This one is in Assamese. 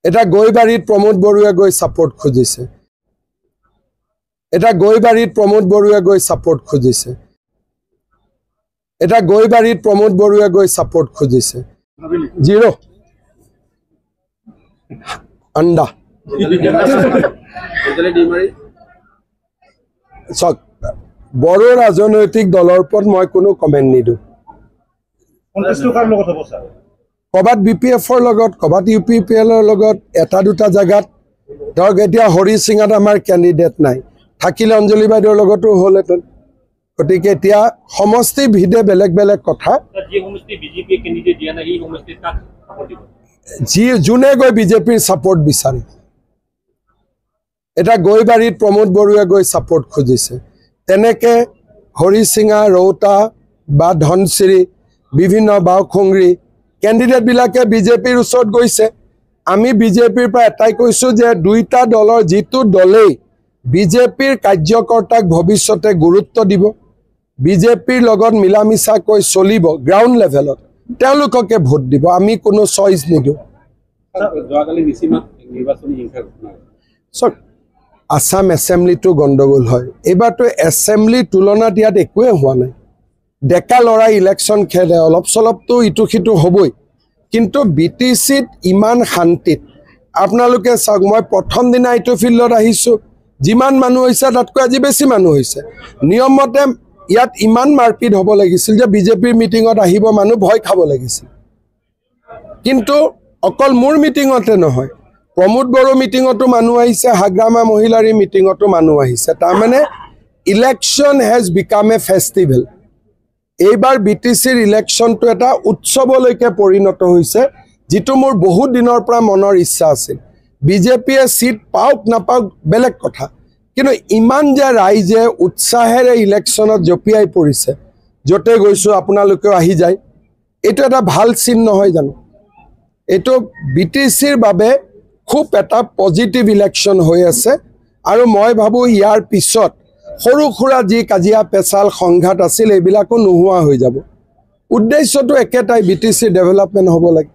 এটা গৈবাৰীত প্ৰমোদ বৰুৱাই গৈ সাপোৰ্ট খুজিছে এটা গৈবাৰীত প্ৰমোদ বৰুৱাই গৈ সাপোৰ্ট খুজিছে এটা গৈবাৰীত প্ৰমোদ বৰুৱাই গৈ সাপোৰ্ট খুজিছে 0 अंडा চক বড়ো ৰাজনৈতিক দলৰ ওপৰত মই কোনো কমেন্ট নিদু কবাত বিপিএফৰ লগত কবাত ইউপিপিএলৰ লগত এটা দুটা জায়গাত ধৰক এতিয়া হৰি সিঙত আমাৰ ক্যান্ডিডেট নাই থাকিলে অঞ্জলি বাইদেউৰ লগতো হ'লহেঁতেন গতিকে এতিয়া সমষ্টি ভিদে বেলেগ বেলেগ কথা जी जुने गई बीजेपी सपोर्ट विचारे এটা গৈবাৰীত প্ৰমোদ বৰুৱাই গৈ সাপোৰ্ট খুজিছে তেনেকে হৰি সিঙা ৰৌতা বা ধনশ্ৰী বিভিন্ন বাওখংৰী ক্যান্ডিডেট বিলাকে বিজেপিৰ ওচৰত গৈছে আমি বিজেপিৰ পৰা এটাই কৈছো যে দুইটা দলৰ জিতু দলেই বিজেপিৰ কাৰ্যকৰ্তাক ভৱিষ্যতে গুৰুত্ব দিব বিজেপিৰ লগত মিলামিছা কৈ চলিব গ্ৰাউণ্ড লেভেলত তেওঁলোককে ভোট দিব আমি কোনো চইচ নিদু আসাম এসেম্বলি তো গন্ডগোল হয় এবাৰ তো এসেম্বলি তুলনা দিয়াত একোৱে হোৱা নাই ডেকা লৰা ইলেকশন খেলে অলপ সলপ তো ইটো খিটো হবই কিন্তু বিটিসিত ইমান শান্তিত আপোনালোকে চাওক মই প্ৰথম দিনা ইটো ফিল্ডত আহিছো যিমান মানুহ হৈছে তাতকৈ আজি বেছি মানুহ হৈছে নিয়মতে ইয়াত ইমান মাৰপিট হ'ব লাগিছিল যে বিজেপিৰ মিটিংত আহিব মানুহ ভয় খাব লাগিছিল কিন্তু অকল মোৰ মিটিংতে নহয় প্ৰমোদ বড়ো মিটিংতো মানুহ আহিছে হাগ্ৰামা মহিলাৰ মিটিংতো মানুহ আহিছে তাৰ মানে election has become a festival এইবাৰ বিটিসিৰ ইলেকশনটো এটা উৎসৱলৈকে পৰিণত হৈছে যেটো মোৰ বহুত দিনৰ পৰা মনৰ ইচ্ছা আছিল বিজেপিয়ে সিট পাওক নাপাওক বেলেগ কথা কিন্তু ইমান যে ৰাইজে উৎসাহেৰে ইলেকশনত জপিয়াই পৰিছে জতে গৈছো আপোনালোকে আহি যায় এটো এটা ভাল চিন নহয় জানো এটো বিটিসিৰ বাবে খুব এটা পজিটিভ ইলেকশন হৈ আছে আৰু মই ভাবো ইয়াৰ পিছত সৰু খুৰা যি কাজিয়া পেছাল সংঘাত আছিল এইবিলাকো নোহোৱা হৈ যাব উদ্দেশ্যটো একেটাই বিটিসি ডেভেলপমেন্ট হ'ব লাগে